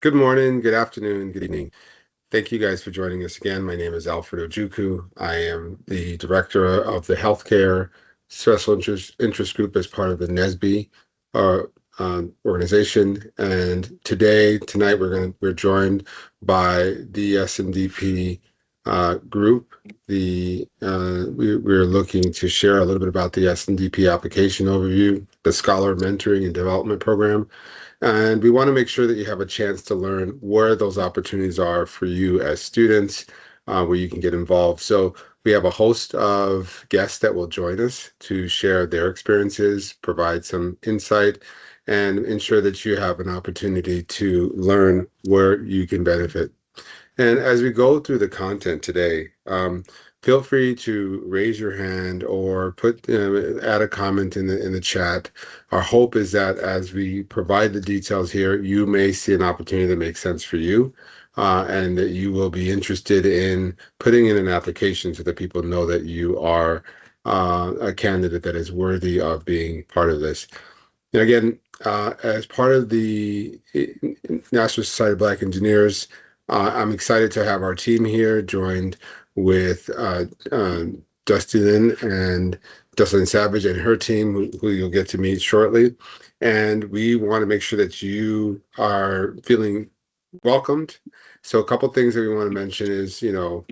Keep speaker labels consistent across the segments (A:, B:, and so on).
A: Good morning, good afternoon, good evening. Thank you guys for joining us again. My name is Alfred Ojukwu. I am the director of the Healthcare Special Interest Group as part of the NSBE organization. And tonight, we're joined by the SMDP group. We're looking to share a little bit about the SMDP application overview, the Scholar Mentoring and Development Program. And we want to make sure that you have a chance to learn where those opportunities are for you as students, where you can get involved. So we have a host of guests that will join us to share their experiences, provide some insight, and ensure that you have an opportunity to learn where you can benefit. And as we go through the content today, feel free to raise your hand or add a comment in the chat. Our hope is that as we provide the details here, you may see an opportunity that makes sense for you, and that you will be interested in putting in an application so that people know that you are a candidate that is worthy of being part of this. And again, as part of the National Society of Black Engineers, I'm excited to have our team here joined with Dustin Savage and her team, who you'll get to meet shortly. And we want to make sure that you are feeling welcomed. So a couple things that we want to mention is, we're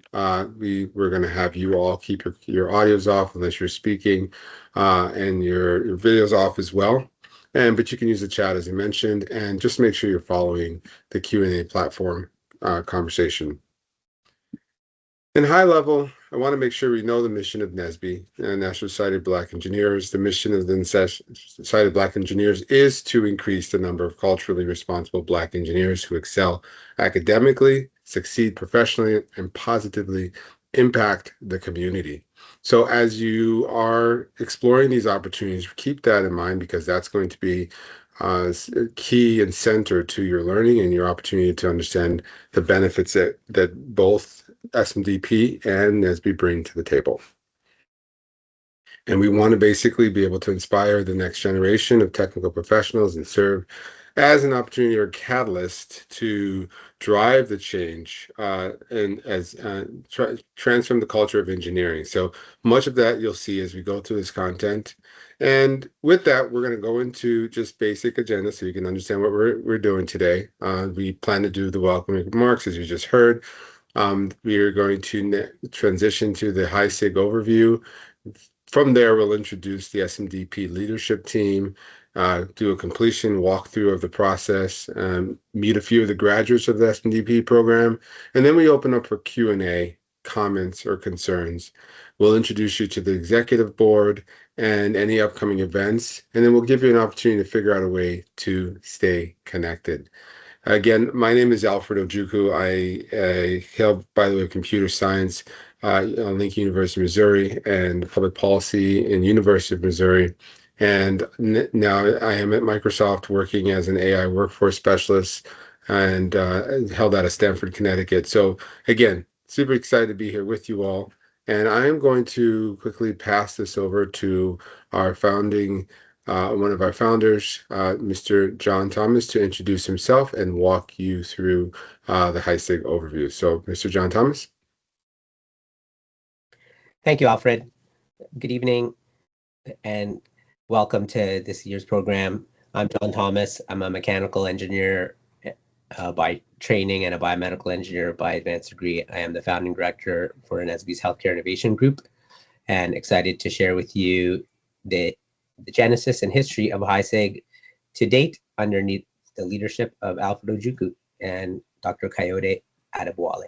A: going to have you all keep your audios off unless you're speaking, and your videos off as well. But you can use the chat as I mentioned, and just make sure you're following the Q&A platform conversation. In high level, I want to make sure we know the mission of NSBE, National Society of Black Engineers. The mission of the Society of Black Engineers is to increase the number of culturally responsible Black engineers who excel academically, succeed professionally, and positively impact the community. So as you are exploring these opportunities, keep that in mind, because that's going to be key and center to your learning and your opportunity to understand the benefits that both SMDP and NSBE bring to the table. And we want to basically be able to inspire the next generation of technical professionals and serve as an opportunity or catalyst to drive the change and transform the culture of engineering. So much of that you'll see as we go through this content. And with that, we're going to go into just basic agenda so you can understand what we're doing today. We plan to do the welcoming remarks, as you just heard. We are going to transition to the HISIG overview. From there, we'll introduce the SMDP leadership team, do a completion walkthrough of the process, meet a few of the graduates of the SMDP program, and then we open up for Q&A, comments, or concerns. We'll introduce you to the executive board and any upcoming events, and then we'll give you an opportunity to figure out a way to stay connected. Again, my name is Alfred Ojukwu. I hail, by the way, computer science on Lincoln University, Missouri, and public policy in University of Missouri. And now I am at Microsoft working as an AI workforce specialist, and held out of Stamford, Connecticut. So again, super excited to be here with you all. And I am going to quickly pass this over to our one of our founders, Mr. John Thomas, to introduce himself and walk you through the HISIG overview. So, Mr. John Thomas.
B: Thank you, Alfred. Good evening and welcome to this year's program. I'm John Thomas. I'm a mechanical engineer by training and a biomedical engineer by advanced degree. I am the founding director for NSBE's Healthcare Innovation Group, and excited to share with you the genesis and history of HISIG to date underneath the leadership of Alfred Ojukwu and Dr. Kayode Adebowale.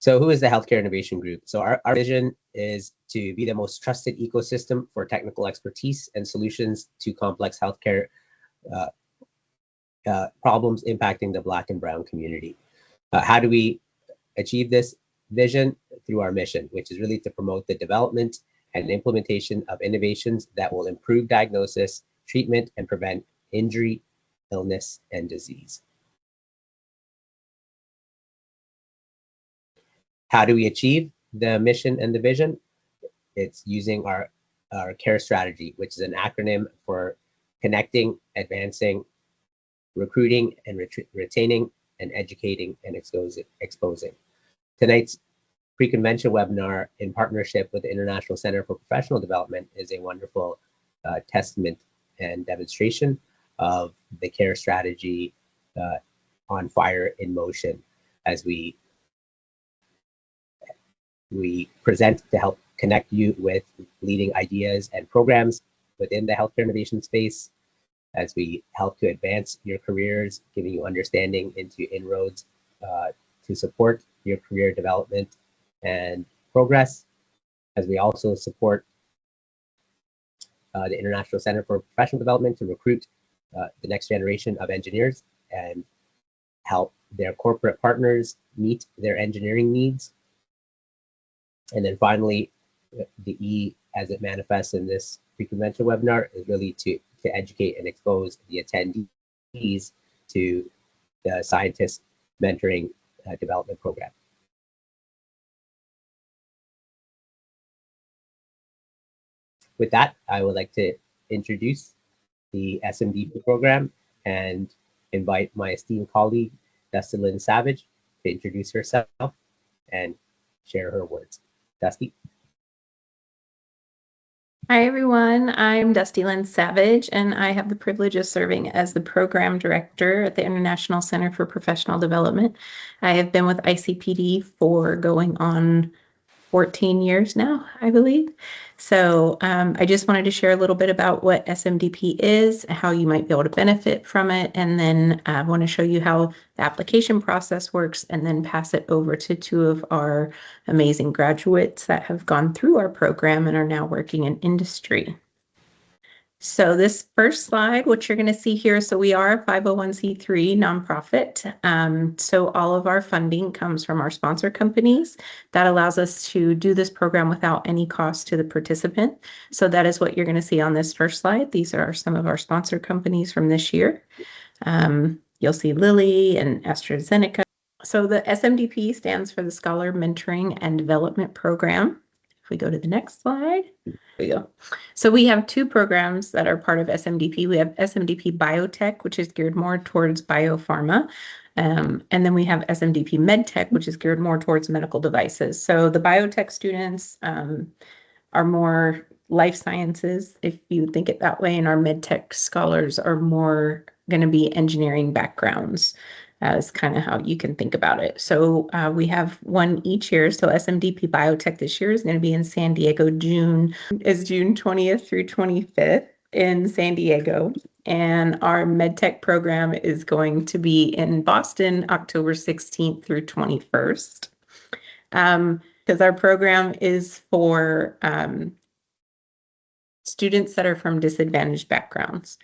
B: So who is the Healthcare Innovation Group? So our vision is to be the most trusted ecosystem for technical expertise and solutions to complex healthcare problems impacting the Black and Brown community. How do we achieve this vision? Through our mission, which is really to promote the development and implementation of innovations that will improve diagnosis, treatment, and prevent injury, illness, and disease. How do we achieve the mission and the vision? It's using our CARE strategy, which is an acronym for connecting, advancing, recruiting and retaining, and educating and exposing. Tonight's pre-convention webinar in partnership with the International Center for Professional Development is a wonderful testament and demonstration of the CARE strategy on fire in motion as we present to help connect you with leading ideas and programs within the healthcare innovation space, as we help to advance your careers, giving you understanding into inroads to support your career development and progress, as we also support the International Center for Professional Development to recruit the next generation of engineers and help their corporate partners meet their engineering needs. And then finally, the E, as it manifests in this pre-convention webinar, is really to educate and expose the attendees to the scientist mentoring development program. With that, I would like to introduce the SMDP program and invite my esteemed colleague, Dusty Lynn Savage, to introduce herself and share her words. Dusty.
C: Hi, everyone. I'm Dusty Lynn Savage, and I have the privilege of serving as the program director at the International Center for Professional Development. I have been with ICPD for going on 14 years now, I believe. So I just wanted to share a little bit about what SMDP is, how you might be able to benefit from it, and then I want to show you how the application process works, and then pass it over to two of our amazing graduates that have gone through our program and are now working in industry. So this first slide, what you're going to see here, so we are a 501c3 nonprofit. So all of our funding comes from our sponsor companies. That allows us to do this program without any cost to the participant. So that is what you're going to see on this first slide. These are some of our sponsor companies from this year. You'll see Lilly and AstraZeneca. So the SMDP stands for the Scholar Mentoring and Development Program. If we go to the next slide. There we go. So we have two programs that are part of SMDP. We have SMDP Biotech, which is geared more towards biopharma. And then we have SMDP MedTech, which is geared more towards medical devices. So the biotech students are more life sciences, if you think it that way, and our MedTech scholars are more going to be engineering backgrounds. Is kind of how you can think about it. So we have one each year. So SMDP Biotech this year is going to be in San Diego. June 20th through 25th in San Diego. And our MedTech program is going to be in Boston, October 16th through 21st. Because our program is for students that are from disadvantaged backgrounds.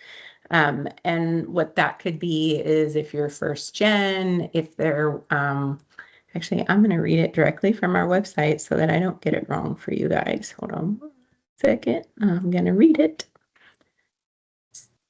C: And what that could be is if you're first gen, if they're, actually, I'm going to read it directly from our website so that I don't get it wrong for you guys. Hold on one second. I'm going to read it.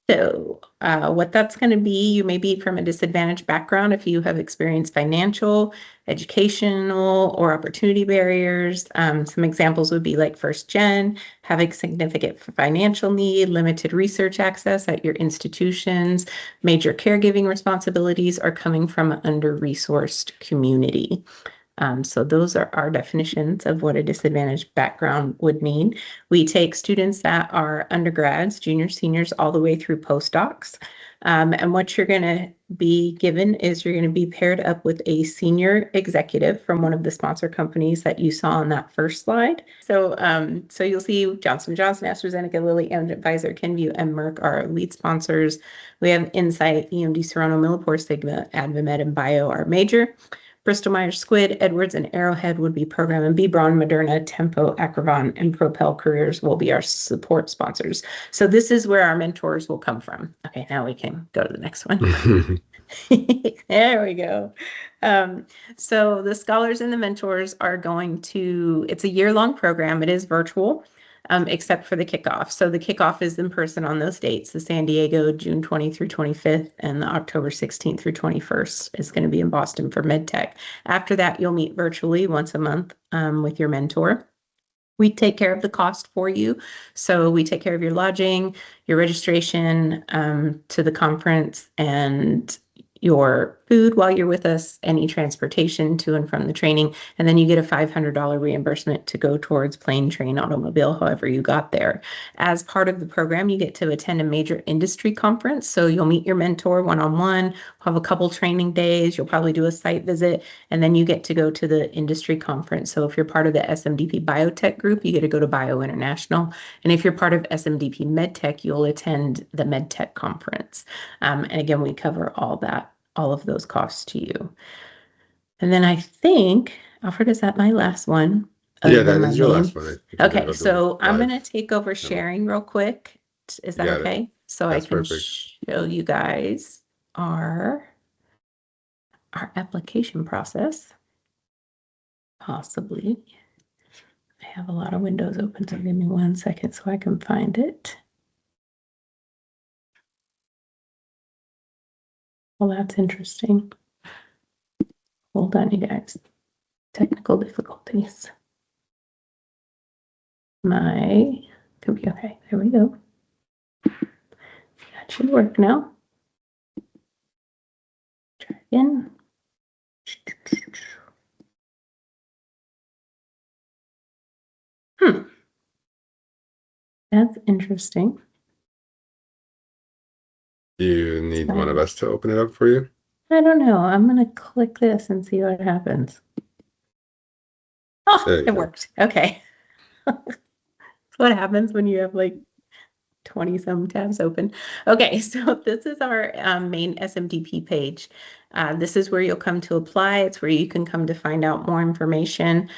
C: So what that's going to be, you may be from a disadvantaged background if you have experienced financial, educational, or opportunity barriers. Some examples would be like first gen, having significant financial need, limited research access at your institutions, major caregiving responsibilities, or coming from an under-resourced community. So those are our definitions of what a disadvantaged background would mean. We take students that are undergrads, juniors, seniors, all the way through postdocs. And what you're going to be given is you're going to be paired up with a senior executive from one of the sponsor companies that you saw on that first slide. So, so you'll see Johnson & Johnson, AstraZeneca, Lilly, Amgen, Pfizer, Kenvue, and Merck are our lead sponsors. We have Insight, EMD, Serono, Millipore, Sigma, AdvaMed, and Bio are major. Bristol Myers Squibb, Edwards, and Arrowhead would be program, and B. Braun, Moderna, Tempo, Acrivon, and Propel Careers will be our support sponsors. So this is where our mentors will come from. Okay, now we can go to the next one. There we go. So the scholars and the mentors are going to, it's a year-long program. It is virtual. Except for the kickoff. So the kickoff is in person on those dates, the San Diego, June 20th through 25th, and the October 16th through 21st is going to be in Boston for MedTech. After that, you'll meet virtually once a month with your mentor. We take care of the cost for you. So we take care of your lodging, your registration to the conference, and your food while you're with us, any transportation to and from the training, and then you get a $500 reimbursement to go towards plane, train, automobile, however you got there. As part of the program, you get to attend a major industry conference. So you'll meet your mentor one-on-one, have a couple training days, you'll probably do a site visit, and then you get to go to the industry conference. So if you're part of the SMDP Biotech group, you get to go to Bio International. And if you're part of SMDP MedTech, you'll attend the MedTech conference. And again, we cover all of those costs to you. And then I think, Alfred, is that my last one?
A: Yeah, that is your last one.
C: Okay, so I'm going to take over sharing real quick. Is that okay? So I can show you guys our application process. Possibly. I have a lot of windows open, so give me 1 second so I can find it. Well, that's interesting. Hold on, you guys. Technical difficulties. My computer. Okay, there we go. That should work now. Try again. That's interesting.
A: Do you need one of us to open it up for you?
C: I don't know. I'm going to click this and see what happens. Oh, it worked. Okay. That's what happens when you have like 20 some tabs open. Okay, so this is our main SMDP page. This is where you'll come to apply. It's where you can come to find out more information.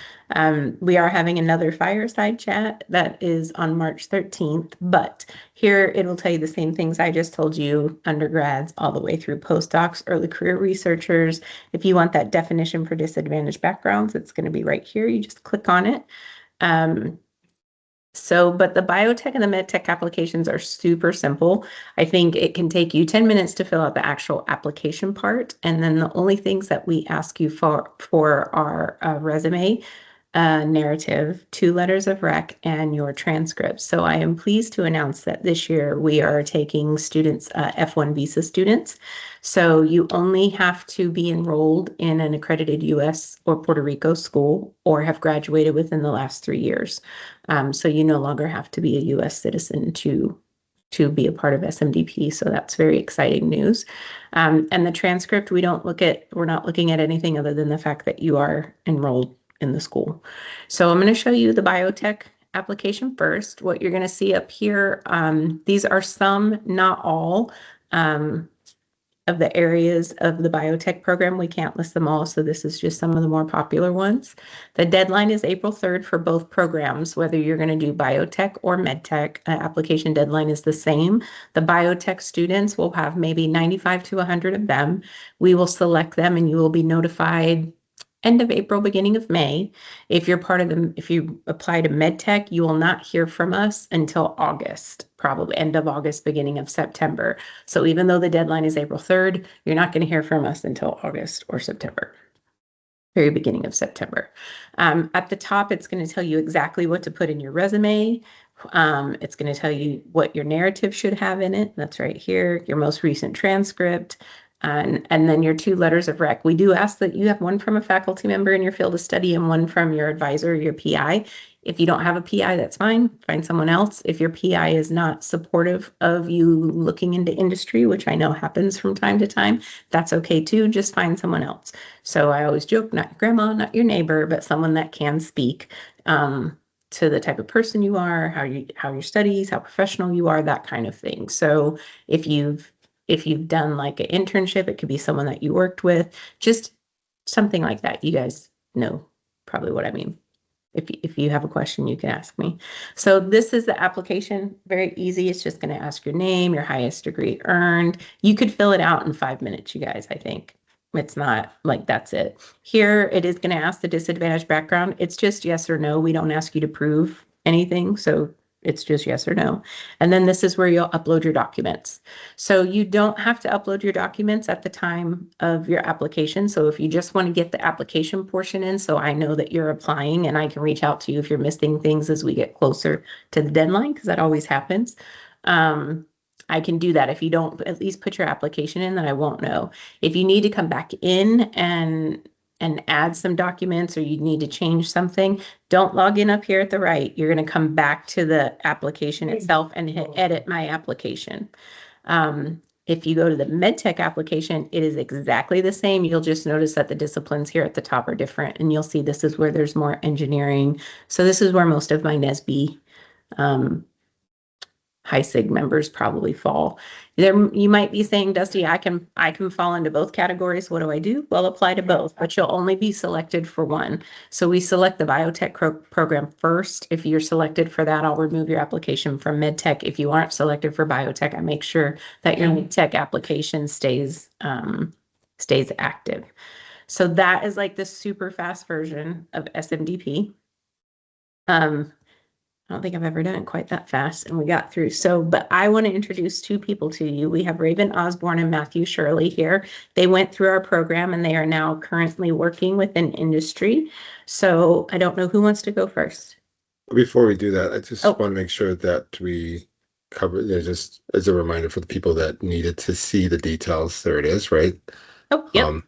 C: We are having another fireside chat that is on March 13th, but here it'll tell you the same things I just told you, undergrads all the way through postdocs, early career researchers. If you want that definition for disadvantaged backgrounds, it's going to be right here. You just click on it. But the biotech and the medtech applications are super simple. I think it can take you 10 minutes to fill out the actual application part. And then the only things that we ask you for are a resume, narrative, 2 letters of rec, and your transcript. So I am pleased to announce that this year we are taking students, F1 visa students. So you only have to be enrolled in an accredited US or Puerto Rico school or have graduated within the last 3 years. So you no longer have to be a US citizen to be a part of SMDP. So that's very exciting news. And the transcript, we're not looking at anything other than the fact that you are enrolled in the school. So I'm going to show you the biotech application first. What you're going to see up here, these are some, not all, of the areas of the biotech program. We can't list them all, so this is just some of the more popular ones. The deadline is April 3rd for both programs, whether you're going to do biotech or medtech. Application deadline is the same. The biotech students will have maybe 95 to 100 of them. We will select them and you will be notified end of April, beginning of May. If you're part of if you apply to MedTech, you will not hear from us until August, probably end of August, beginning of September. So even though the deadline is April 3rd, you're not going to hear from us until August or September, very beginning of September. At the top, it's going to tell you exactly what to put in your resume. It's going to tell you what your narrative should have in it. That's right here, your most recent transcript. And then your 2 letters of rec. We do ask that you have one from a faculty member in your field of study and one from your advisor, your PI. If you don't have a PI, that's fine. Find someone else. If your PI is not supportive of you looking into industry, which I know happens from time to time, that's okay too. Just find someone else. So I always joke, not your grandma, not your neighbor, but someone that can speak to the type of person you are, how your studies, how professional you are, that kind of thing. So if you've done like an internship, it could be someone that you worked with, just something like that. You guys know probably what I mean. If you have a question, you can ask me. So this is the application, very easy. It's just going to ask your name, your highest degree earned. You could fill it out in 5 minutes, you guys, I think. It's not like that's it. Here, it is going to ask the disadvantaged background. It's just yes or no. We don't ask you to prove anything. So It's just yes or no. And then this is where you'll upload your documents. So you don't have to upload your documents at the time of your application. So if you just want to get the application portion in, so I know that you're applying and I can reach out to you if you're missing things as we get closer to the deadline, because that always happens. I can do that. If you don't at least put your application in, then I won't know. If you need to come back in and add some documents, or you need to change something, don't log in up here at the right. You're going to come back to the application itself and hit edit my application. If you go to the MedTech application, it is exactly the same. You'll just notice that the disciplines here at the top are different, and you'll see this is where there's more engineering. So this is where most of my NSBE HISIG members probably fall. There, you might be saying, Dusty, I can fall into both categories. What do I do? Well, apply to both, but you'll only be selected for one. So we select the biotech program first. If you're selected for that, I'll remove your application from MedTech. If you aren't selected for biotech, I make sure that your MedTech application stays active. So that is like the super fast version of SMDP. I don't think I've ever done it quite that fast, and we got through. So, but I want to introduce two people to you. We have Raven Osborne and Matthew Shirley here. They went through our program and they are now currently working within industry. So I don't know who wants to go first.
A: Before we do that, I just want to make sure that we cover, just as a reminder for the people that needed to see the details, there it is, right?
C: Oh, yep.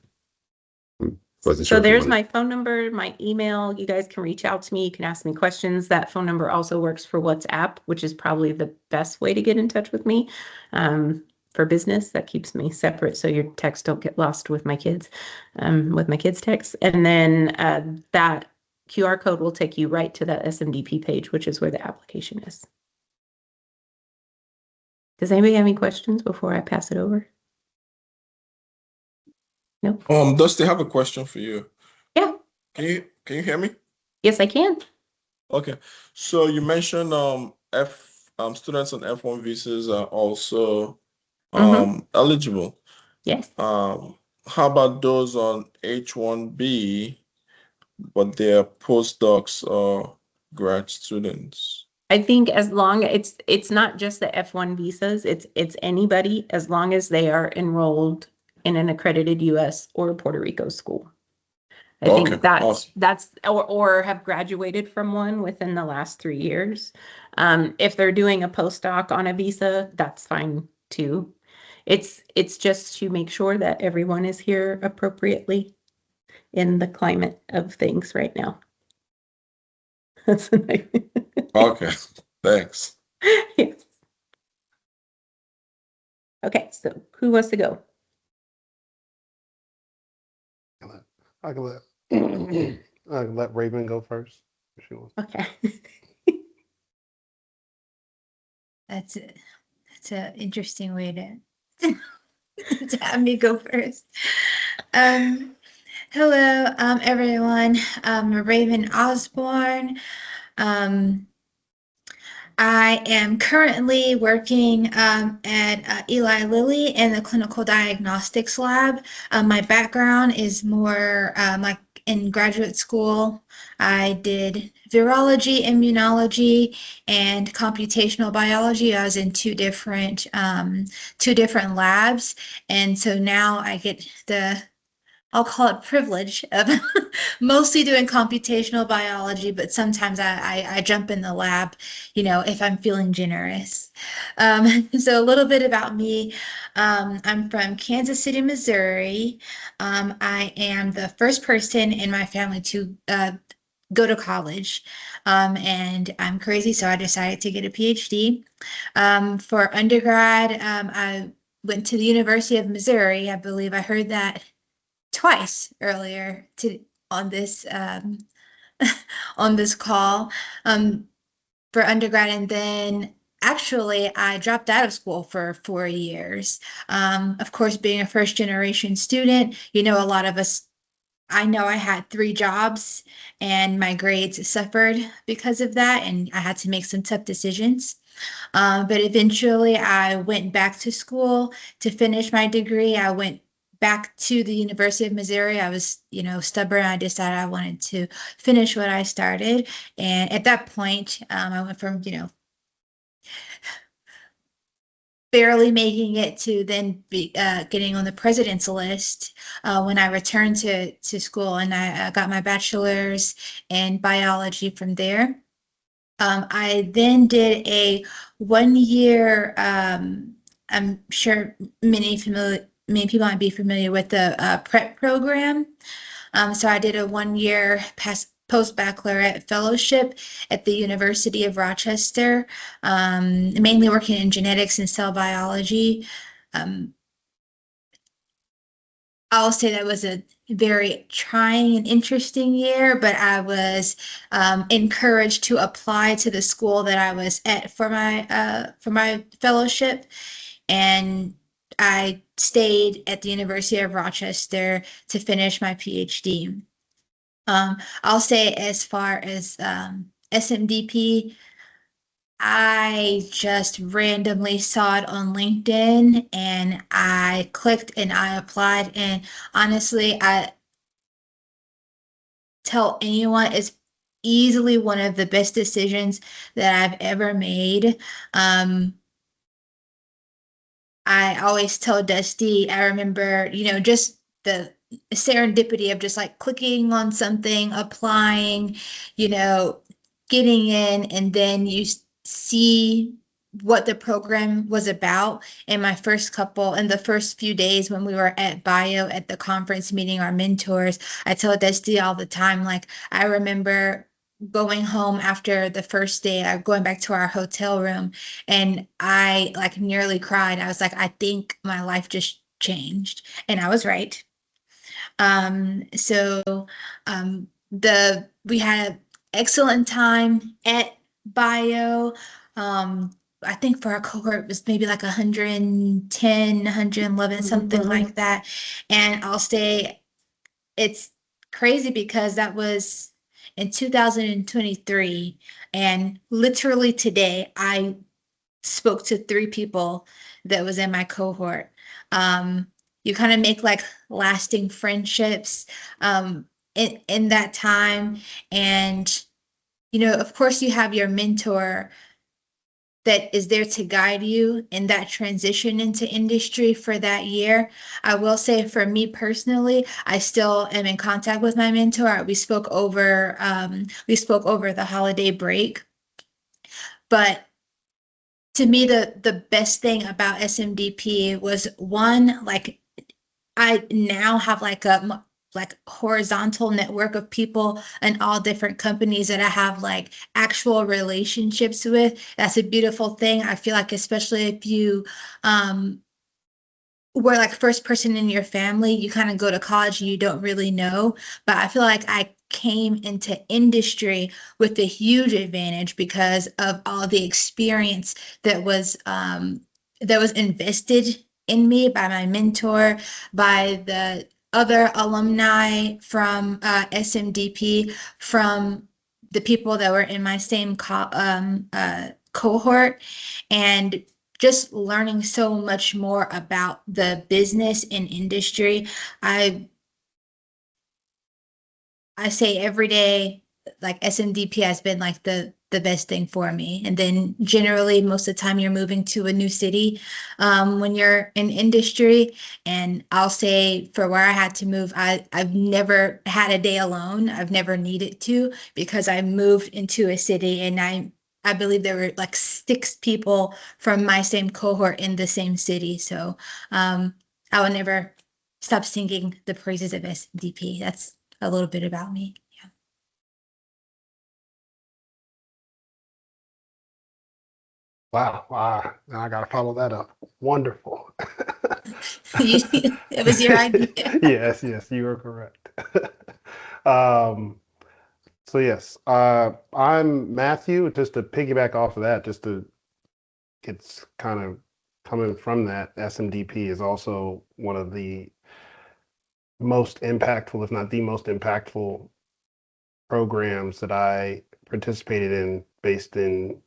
A: Wasn't
C: So
A: sure
C: there's my phone number, my email. You guys can reach out to me. You can ask me questions. That phone number also works for WhatsApp, which is probably the best way to get in touch with me. For business, that keeps me separate, so your texts don't get lost with my kids' texts. And then that QR code will take you right to that SMDP page, which is where the application is. Does anybody have any questions before I pass it over? No.
D: Dusty, I have a question for you.
C: Yeah.
D: Can you hear me?
C: Yes, I can.
D: Okay. So you mentioned students on F1 visas are also eligible.
C: Yes.
D: How about those on H1B, but they're postdocs or grad students?
C: I think as long it's not just the F1 visas, it's anybody as long as they are enrolled in an accredited US or Puerto Rico school. I think that's
D: awesome.
C: That's or have graduated from one within the last 3 years. If they're doing a postdoc on a visa, that's fine too. It's just to make sure that everyone is here appropriately in the climate of things right now. That's a nice.
D: Okay, thanks.
C: Yes. Okay, so who wants to go?
E: I can let Raven go first if she wants.
C: Okay.
F: That's an interesting way to to have me go first. Hello, everyone. I'm Raven Osborne. I am currently working at Eli Lilly in the clinical diagnostics lab. My background is more like in graduate school. I did virology, immunology, and computational biology. I was in two different labs, and so now I get the, I'll call it privilege of mostly doing computational biology, but sometimes I jump in the lab, if I'm feeling generous. So a little bit about me. I'm from Kansas City, Missouri. I am the first person in my family to go to college, and I'm crazy, so I decided to get a PhD. For undergrad, I went to the University of Missouri. I believe I heard that twice earlier on this on this call for undergrad, and then actually I dropped out of school for 4 years. Of course, being a first generation student, a lot of us, I know I had 3 jobs and my grades suffered because of that, and I had to make some tough decisions. But eventually I went back to school to finish my degree. I went back to the University of Missouri. I was, stubborn. I decided I wanted to finish what I started. And at that point, I went from, barely making it to then be getting on the president's list when I returned to school, and I got my bachelor's in biology from there. I then did a 1 year. I'm sure many people might be familiar with the prep program. So I did a 1 year post-baccalaureate fellowship at the University of Rochester, mainly working in genetics and cell biology. I'll say that was a very trying and interesting year, but I was encouraged to apply to the school that I was at for my fellowship, and I stayed at the University of Rochester to finish my PhD. I'll say as far as SMDP, I just randomly saw it on LinkedIn and I clicked and I applied. And honestly, I tell anyone it's easily one of the best decisions that I've ever made. I always tell Dusty, I remember, just the serendipity of just like clicking on something, applying, getting in, and then you see what the program was about. In the first few days when we were at bio at the conference meeting our mentors, I tell Dusty all the time, like, I remember going home after the first day, going back to our hotel room, and I like nearly cried. I was like, I think my life just changed, and I was right. So we had an excellent time at bio. I think for our cohort it was maybe like 110, 111, something like that. And I'll say it's crazy because that was in 2023, and literally today I spoke to 3 people that was in my cohort. You kind of make like lasting friendships in that time. And, of course you have your mentor that is there to guide you in that transition into industry for that year. I will say for me personally, I still am in contact with my mentor. We spoke over the holiday break. But to me, the best thing about SMDP was, one, like, I now have like a horizontal network of people in all different companies that I have like actual relationships with. That's a beautiful thing. I feel like, especially if you were like first person in your family, you kind of go to college and you don't really know. But I feel like I came into industry with a huge advantage because of all the experience that was invested in me by my mentor, by the other alumni from SMDP, from the people that were in my same cohort, and just learning so much more about the business and industry. I say every day, like, SMDP has been like the best thing for me. And then generally most of the time you're moving to a new city when you're in industry. And I'll say for where I had to move, I've never had a day alone. I've never needed to, because I moved into a city and I believe there were like 6 people from my same cohort in the same city. So I will never stop singing the praises of SMDP. That's a little bit about me. Yeah.
E: Wow. Now I got to follow that up. Wonderful.
F: It was your idea.
E: Yes, you are correct. So yes, I'm Matthew. Just to piggyback off of that, it's kind of coming from that, SMDP is also one of the most impactful, if not the most impactful programs that I participated in, based in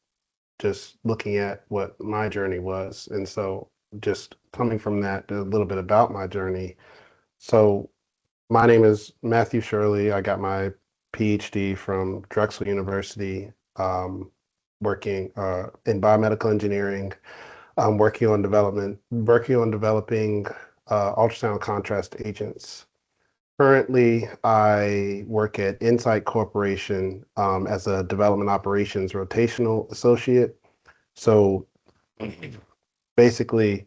E: just looking at what my journey was. And so just coming from that, a little bit about my journey. So my name is Matthew Shirley. I got my PhD from Drexel University, working in biomedical engineering. I'm working on developing ultrasound contrast agents. Currently, I work at Insight Corporation as a development operations rotational associate. So basically,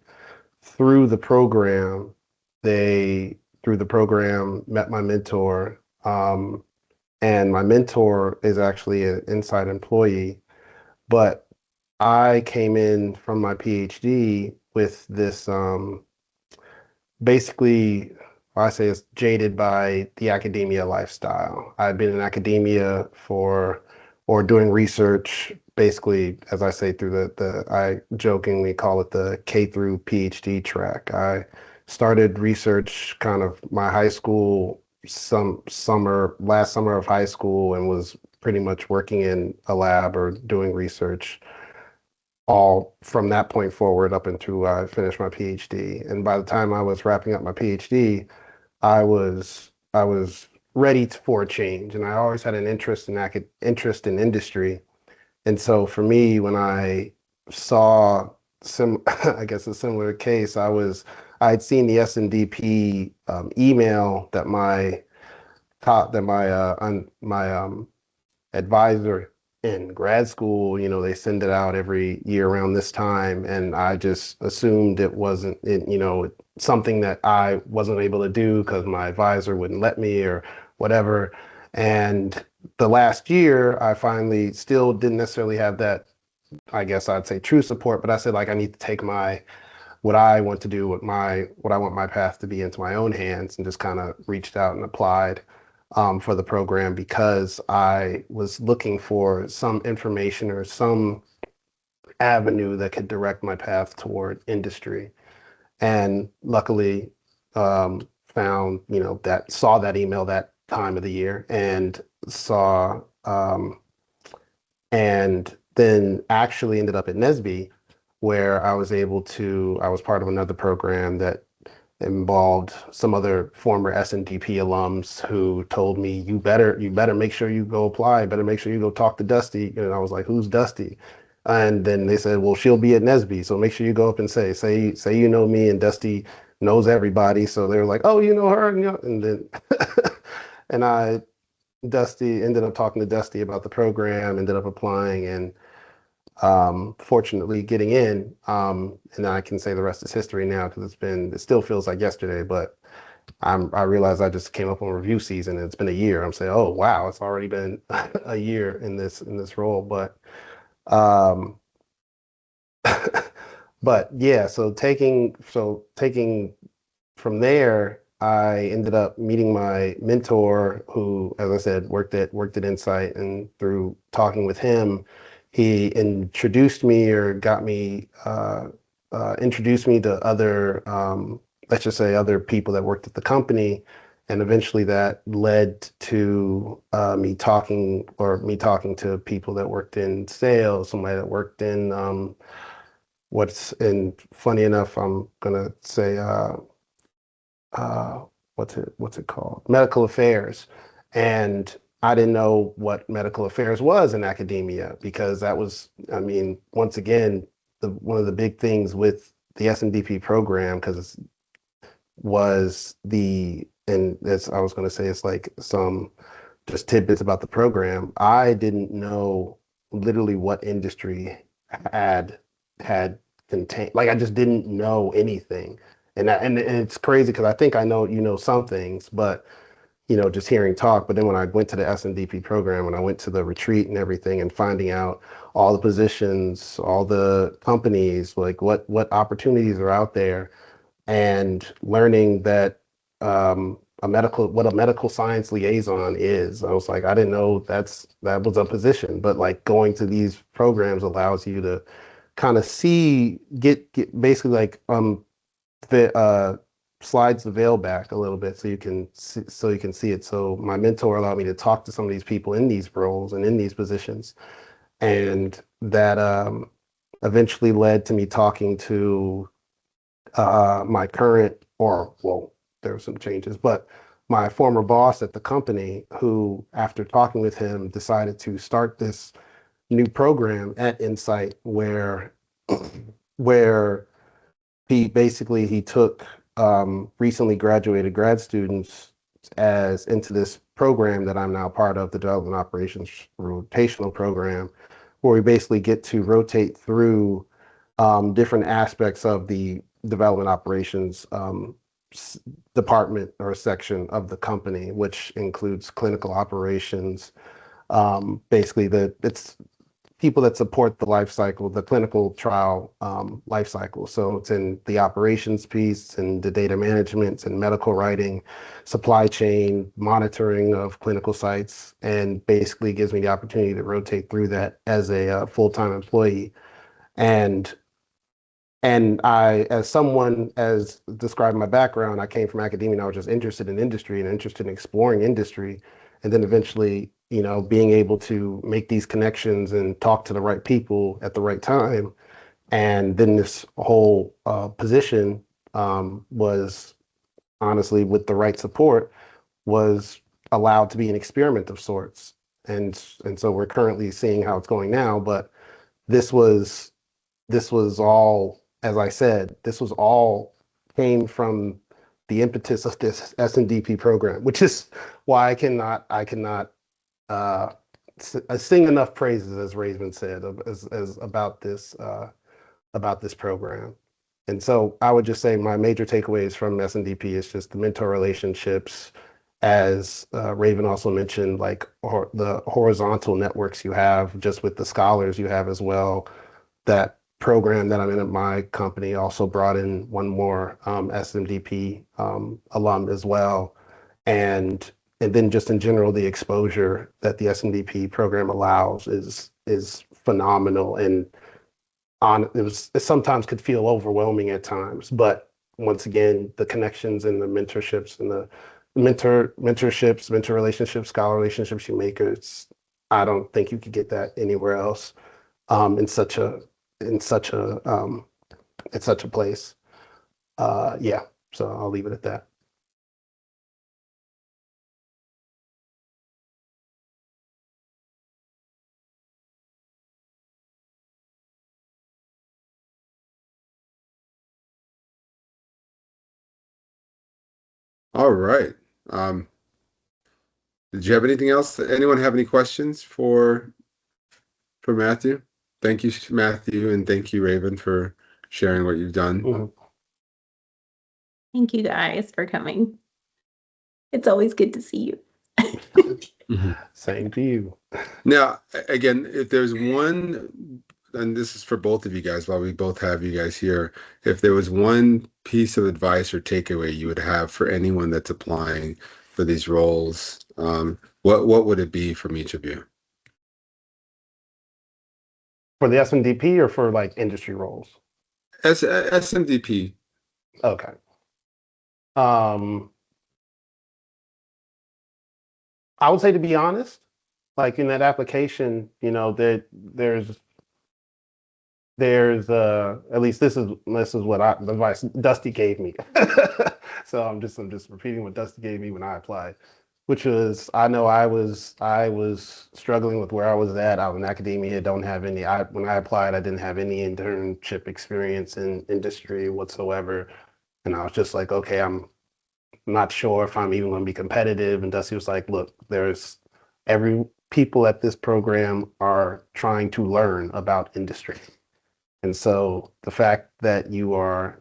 E: through the program, through the program met my mentor, and my mentor is actually an Insight employee. But I came in from my PhD with this basically, I say it's jaded by the academia lifestyle. I've been in academia or doing research, basically, as I say, through I jokingly call it the K through PhD track. I started research kind of my high school, last summer of high school, and was pretty much working in a lab or doing research all from that point forward up until I finished my PhD. And by the time I was wrapping up my PhD, I was ready for a change, and I always had an interest in industry. And so for me, when I saw I guess a similar case, I'd seen the SMDP email that my advisor in grad school, they send it out every year around this time. And I just assumed it wasn't, something that I wasn't able to do because my advisor wouldn't let me or whatever. And the last year, I finally still didn't necessarily have that, I guess I'd say true support, but I said, like, I need to take what I want to do, what I want my path to be into my own hands, and just kind of reached out and applied for the program because I was looking for some information or some avenue that could direct my path toward industry. And luckily, found, saw that email that time of the year and and then actually ended up at NSBE, where I was part of another program that involved some other former SMDP alums who told me, you better make sure you go apply, better make sure you go talk to Dusty. And I was like, who's Dusty? And then they said, well, she'll be at NSBE, so make sure you go up and say you know me, and Dusty knows everybody. So they were like, oh, you know her, and then and Dusty ended up talking to Dusty about the program, ended up applying, and fortunately getting in. And I can say the rest is history now because it still feels like yesterday, but I realized I just came up on review season and it's been a year. I'm saying, oh wow, it's already been a year in this role. But but yeah, so taking from there, I ended up meeting my mentor, who, as I said, worked at Insight, and through talking with him, he introduced me or got me introduced me to other, let's just say, other people that worked at the company, and eventually that led to me talking to people that worked in sales, somebody that worked in funny enough, I'm gonna say what's it called? Medical affairs. And I didn't know what medical affairs was in academia, because that was, I mean, once again, one of the big things with the SMDP program, because and as I was going to say, it's like some just tidbits about the program. I didn't know literally what industry had contained, like I just didn't know anything. And it's crazy because I think I know, some things, but just hearing talk. But then when I went to the SMDP program, when I went to the retreat and everything, and finding out all the positions, all the companies, like what opportunities are out there, and learning that what a medical science liaison is, I was like, I didn't know that was a position. But like going to these programs allows you to kind of get basically like slides the veil back a little bit so you can see it. So my mentor allowed me to talk to some of these people in these roles and in these positions, and that eventually led to me talking to my current, there were some changes, but my former boss at the company, who, after talking with him, decided to start this new program at Insight, where where he took recently graduated grad students as into this program that I'm now part of, the Development Operations Rotational Program, where we basically get to rotate through different aspects of the development operations department or section of the company, which includes clinical operations. Basically, it's people that support the life cycle, the clinical trial life cycle. So it's in the operations piece and the data management and medical writing, supply chain, monitoring of clinical sites, and basically gives me the opportunity to rotate through that as a full-time employee. And I, as someone, as described my background, I came from academia and I was just interested in industry and interested in exploring industry. And then eventually, being able to make these connections and talk to the right people at the right time. And then this whole position was honestly, with the right support, was allowed to be an experiment of sorts. And so we're currently seeing how it's going now, but this was all, as I said, this was all came from the impetus of this SMDP program, which is why I cannot sing enough praises, as Raven said, as about this program. And so I would just say my major takeaways from SMDP is just the mentor relationships, as Raven also mentioned, like the horizontal networks you have just with the scholars you have as well. That program that I'm in at my company also brought in one more SMDP alum as well. And then just in general, the exposure that the SMDP program allows is phenomenal. And it sometimes could feel overwhelming at times, but once again, the connections and the mentorships and the mentor relationships, scholar relationships you make, I don't think you could get that anywhere else in such a place. Yeah, so I'll leave it at that.
A: All right. Did you have anything else? Anyone have any questions for Matthew? Thank you, Matthew, and thank you, Raven, for sharing what you've done.
E: Mm-hmm.
C: Thank you guys for coming. It's always good to see you.
E: Same to you.
A: Now, again, if there's one, and this is for both of you guys, while we both have you guys here, if there was one piece of advice or takeaway you would have for anyone that's applying for these roles, what would it be from each of you?
E: For the SMDP or for like industry roles?
A: SMDP.
E: Okay. I would say, to be honest, like in that application, there's at least this is what the advice Dusty gave me. So I'm just repeating what Dusty gave me when I applied, which was, I know I was struggling with where I was at. I was in academia, don't have any. When I applied, I didn't have any internship experience in industry whatsoever, and I was just like, okay, I'm not sure if I'm even going to be competitive. And Dusty was like, look, people at this program are trying to learn about industry. And so the fact that you are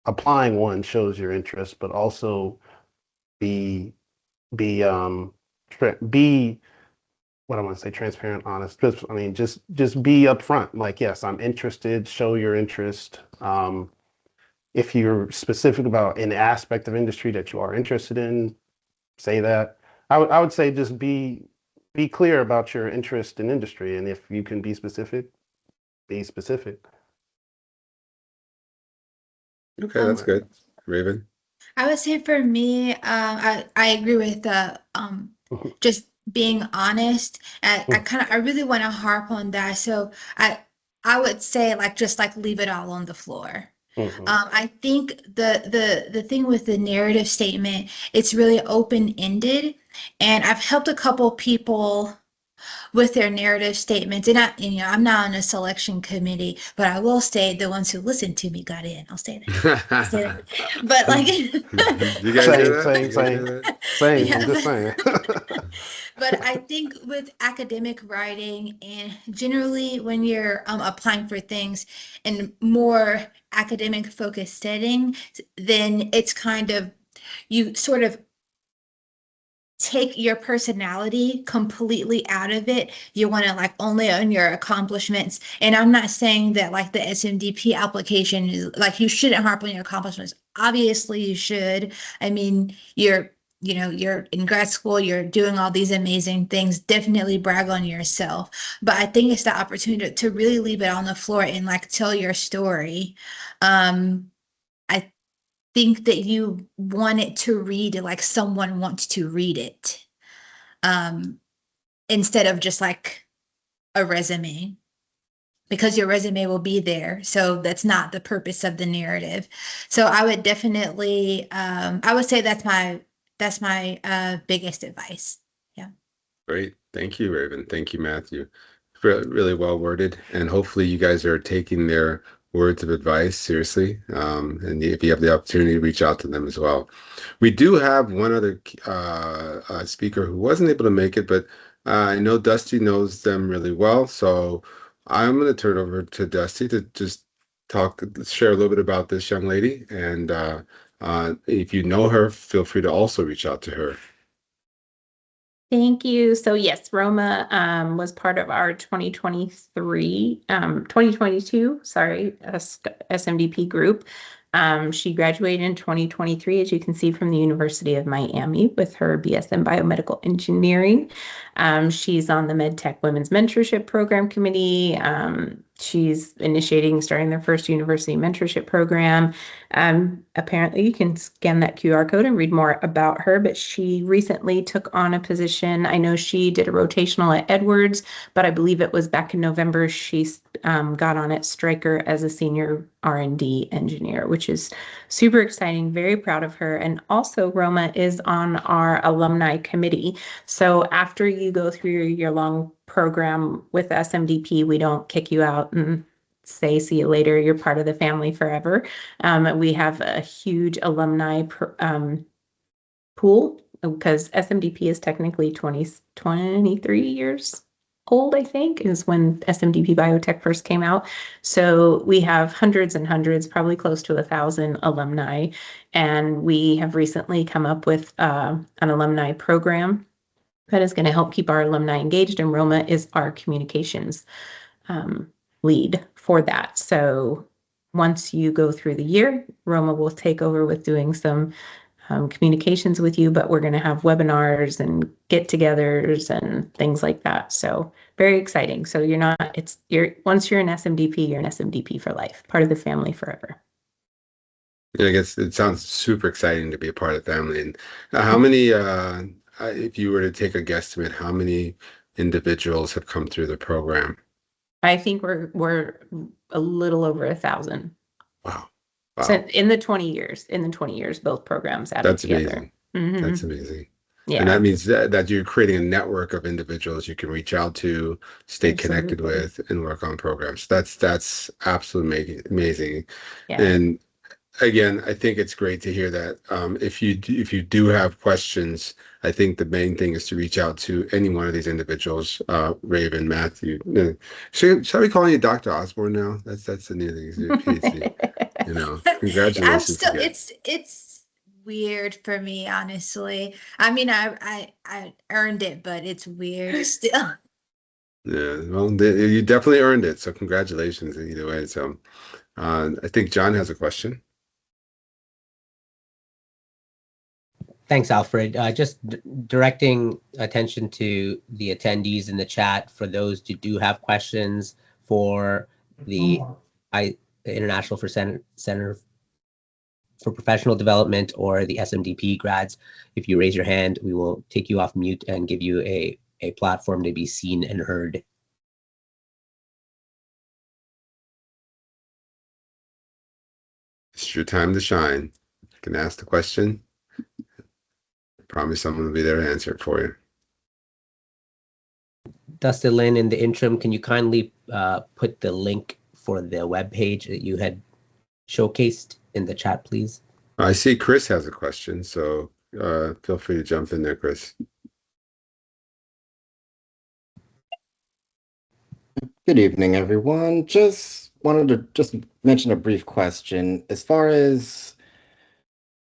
E: applying, one, shows your interest, but also be what I want to say, transparent, honest. Just be upfront. Like, yes, I'm interested. Show your interest. If you're specific about an aspect of industry that you are interested in, say that. I would say just be clear about your interest in industry, and if you can be specific, be specific.
A: Okay, that's good. Raven?
F: I would say for me, I agree with just being honest. I really want to harp on that. So I would say just leave it all on the floor.
E: Mm-hmm.
F: I think the thing with the narrative statement, it's really open-ended, and I've helped a couple people with their narrative statements. And I'm not on a selection committee, but I will say the ones who listened to me got in. I'll say that. But like,
A: You guys do that?
E: Same,
A: You guys
E: same.
A: do that?
E: Same,
F: Yeah,
E: I'm just saying.
F: but I think with academic writing and generally when you're applying for things in more academic focused setting, then it's kind of, you sort of take your personality completely out of it. You want to like only own your accomplishments. And I'm not saying that like the SMDP application is like, you shouldn't harp on your accomplishments. Obviously you should. I mean, you're in grad school, you're doing all these amazing things. Definitely brag on yourself. But I think it's the opportunity to really leave it on the floor and like tell your story. I think that you want it to read like someone wants to read it, instead of just like a resume, because your resume will be there. So that's not the purpose of the narrative. So I would definitely, I would say that's my biggest advice. Yeah.
A: Great. Thank you, Raven. Thank you, Matthew. Really well worded. And hopefully you guys are taking their words of advice seriously. And if you have the opportunity to reach out to them as well. We do have one other speaker who wasn't able to make it, but I know Dusty knows them really well. So I'm going to turn it over to Dusty to just share a little bit about this young lady. And if you know her, feel free to also reach out to her.
C: Thank you. So yes, Roma was part of our 2022, SMDP group. She graduated in 2023, as you can see, from the University of Miami with her BS in Biomedical Engineering. She's on the MedTech Women's Mentorship Program Committee. She's starting their first university mentorship program. Apparently, you can scan that QR code and read more about her, but she recently took on a position. I know she did a rotational at Edwards, but I believe it was back in November. She got on at Stryker as a senior R&D engineer, which is super exciting. Very proud of her. And also, Roma is on our alumni committee. So after you go through your year-long program with SMDP, we don't kick you out and say, see you later, you're part of the family forever. We have a huge alumni pool, because SMDP is technically 23 years old, I think, is when SMDP Biotech first came out. So we have hundreds and hundreds, probably close to 1,000 alumni. And we have recently come up with an alumni program that is going to help keep our alumni engaged, and Roma is our communications lead for that. So once you go through the year, Roma will take over with doing some communications with you, but we're going to have webinars and get-togethers and things like that. So very exciting. So once you're an SMDP, you're an SMDP for life, part of the family forever.
A: Yeah, I guess it sounds super exciting to be a part of the family. And how many, if you were to take a guesstimate, how many individuals have come through the program?
C: I think we're a little over 1,000.
A: Wow.
C: So in the 20 years, both programs added
A: That's
C: together.
A: amazing.
C: Mhm.
A: That's amazing.
C: Yeah.
A: And that means that you're creating a network of individuals you can reach out to, stay connected with, and work on programs. That's absolutely amazing.
C: Yeah.
A: And again, I think it's great to hear that. If you do have questions, I think the main thing is to reach out to any one of these individuals, Raven, Matthew. Shall we call you Dr. Osborne now? That's the new thing. He's a PhD. Congratulations.
F: It's weird for me, honestly. I mean, I earned it, but it's weird still.
A: Yeah, well, you definitely earned it. So congratulations either way. So I think John has a question.
B: Thanks, Alfred. Just directing attention to the attendees in the chat for those who do have questions for the International Center for Professional Development or the SMDP grads. If you raise your hand, we will take you off mute and give you a platform to be seen and heard.
A: It's your time to shine. You can ask the question. Promise someone will be there to answer it for you.
B: Dustin Lynn, in the interim, can you kindly put the link for the webpage that you had showcased in the chat, please?
A: I see Chris has a question, so feel free to jump in there, Chris.
G: Good evening, everyone. Just wanted to just mention a brief question. As far as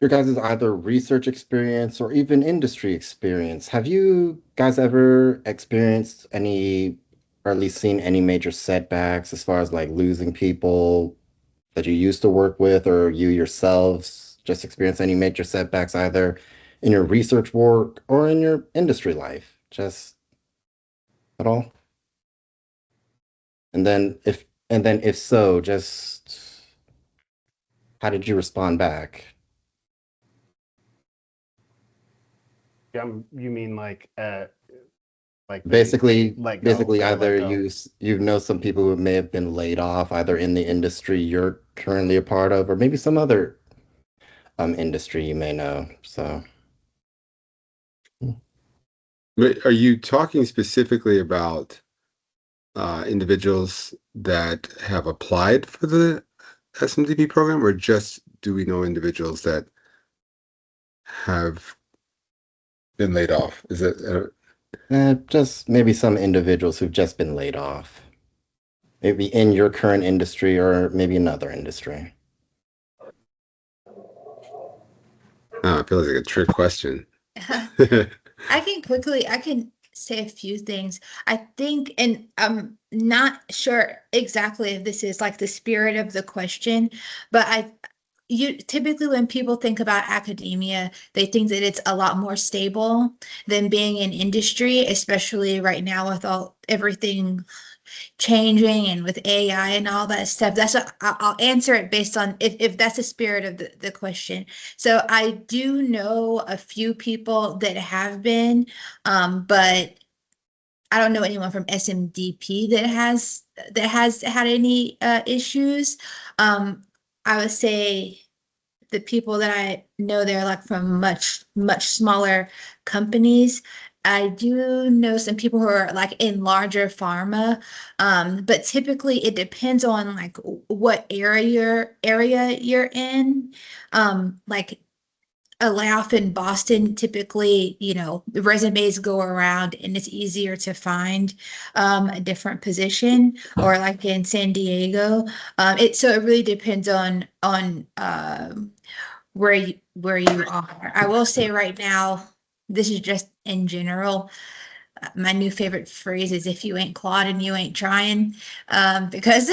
G: your guys' either research experience or even industry experience, have you guys ever experienced any, or at least seen any major setbacks as far as like losing people that you used to work with, or you yourselves just experience any major setbacks either in your research work or in your industry life? Just at all? And then if so, just how did you respond back?
E: You mean like being
G: Basically,
E: let go or let
G: either
E: go?
G: you know some people who may have been laid off either in the industry you're currently a part of, or maybe some other industry you may know. So
A: But are you talking specifically about individuals that have applied for the SMDP program, or just do we know individuals that have been laid off? Is it
G: just maybe some individuals who've just been laid off, maybe in your current industry or maybe another industry.
A: it feels like a trick question.
F: I can say a few things. I think, and I'm not sure exactly if this is like the spirit of the question, but you typically when people think about academia, they think that it's a lot more stable than being in industry, especially right now with everything changing and with AI and all that stuff. I'll answer it based on if that's the spirit of the question. So I do know a few people that have been, but I don't know anyone from SMDP that has had any issues. I would say the people that I know, they're like from much smaller companies. I do know some people who are like in larger pharma, but typically it depends on like what area you're in. Like a layoff in Boston, typically, the resumes go around and it's easier to find a different position, or like in San Diego. So it really depends on where you are. I will say right now, this is just in general. My new favorite phrase is "if you ain't clawing, you ain't trying," because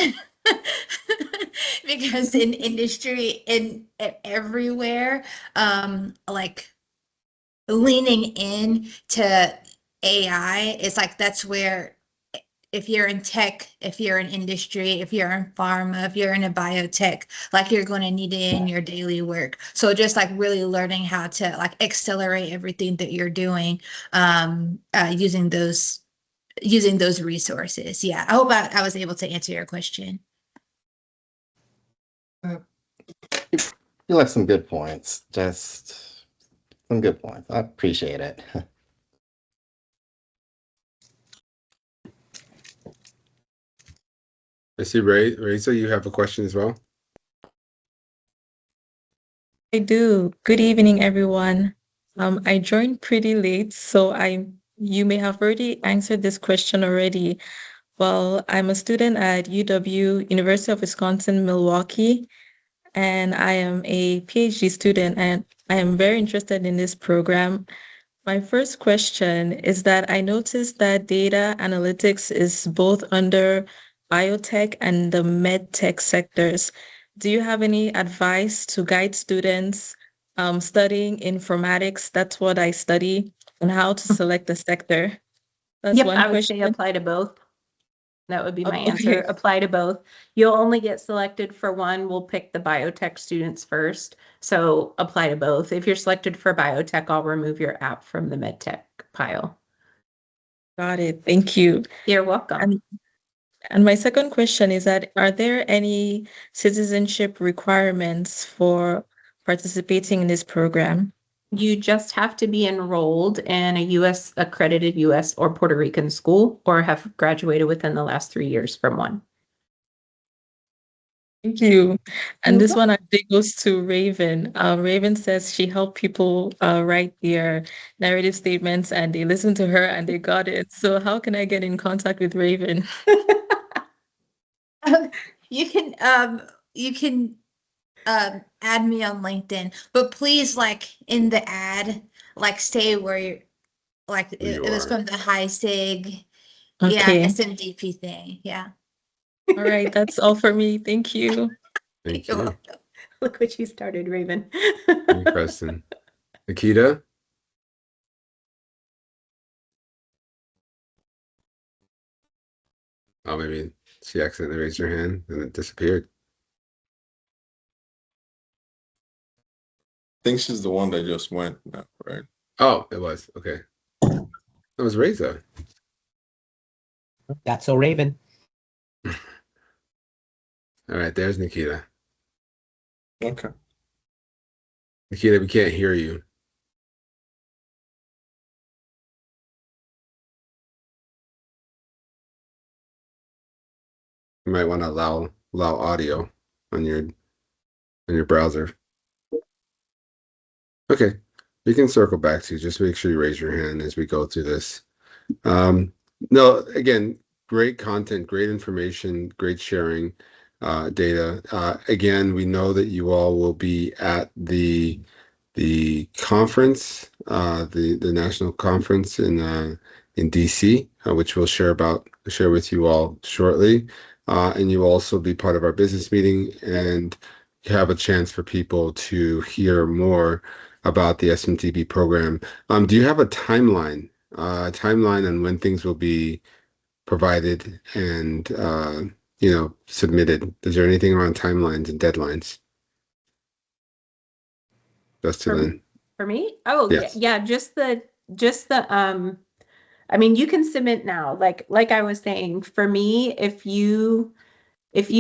F: because in industry and everywhere, like leaning in to AI is like that's where if you're in tech, if you're in industry, if you're in pharma, if you're in a biotech, like you're going to need it in your daily work. So just like really learning how to like accelerate everything that you're doing, using those resources. Yeah, I hope I was able to answer your question.
G: You like some good points. Just some good points. I appreciate it.
A: I see Reza, you have a question as well.
H: I do. Good evening, everyone. I joined pretty late, so you may have already answered this question already. Well, I'm a student at UW, University of Wisconsin-Milwaukee, and I am a PhD student, and I am very interested in this program. My first question is that I noticed that data analytics is both under biotech and the medtech sectors. Do you have any advice to guide students studying informatics? That's what I study, and how to select the sector. That's
C: Yep,
H: one
C: I would
H: question.
C: say apply to both. That would be my
H: Okay.
C: answer. Apply to both. You'll only get selected for one. We'll pick the biotech students first. So apply to both. If you're selected for biotech, I'll remove your app from the medtech pile.
H: Got it. Thank you.
C: You're welcome.
H: And my second question is that, are there any citizenship requirements for participating in this program?
C: You just have to be enrolled in a U.S. accredited U.S. or Puerto Rican school or have graduated within the last 3 years from one.
H: Thank you. And
C: You're
H: this one I think goes to Raven. Raven says she helped people write their narrative statements and they listened to her and they got it. So how can I get in contact with Raven?
F: You can add me on LinkedIn, but please, like in the ad, like stay where you're like it was
A: are.
F: from the HISIG, yeah,
H: Okay.
F: SMDP thing. Yeah.
H: All right. That's all for me. Thank you.
A: Thank
F: You're
A: you.
F: welcome.
C: Look what you started, Raven.
A: Thank you, Preston. Nikita? Oh, maybe she accidentally raised her hand and it disappeared.
D: I think she's the one that just went now, right?
A: Oh, it was. Okay. That was Reza.
B: That's so Raven.
A: All right, there's Nikita.
D: Okay.
A: Nikita, we can't hear you. You might want to allow audio on your browser. Okay, we can circle back to you. Just make sure you raise your hand as we go through this. No, again, great content, great information, great sharing, data. Again, we know that you all will be at the conference, the national conference in DC, which we'll share with you all shortly. And you'll also be part of our business meeting and have a chance for people to hear more about the SMDP program. Do you have a timeline on when things will be provided and submitted? Is there anything around timelines and deadlines? Just to then.
C: For me? Oh,
A: Yes.
C: yeah, just the I mean, you can submit now. Like I was saying, for me, if you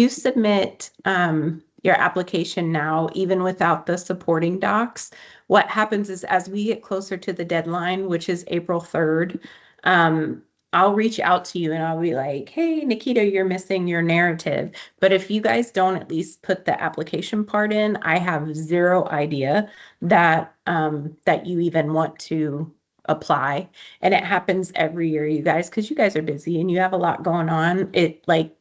C: submit your application now, even without the supporting docs, what happens is as we get closer to the deadline, which is April 3rd, I'll reach out to you and I'll be like, hey, Nikita, you're missing your narrative. But if you guys don't at least put the application part in, I have zero idea that that you even want to apply. And it happens every year, you guys, because you guys are busy and you have a lot going on. It like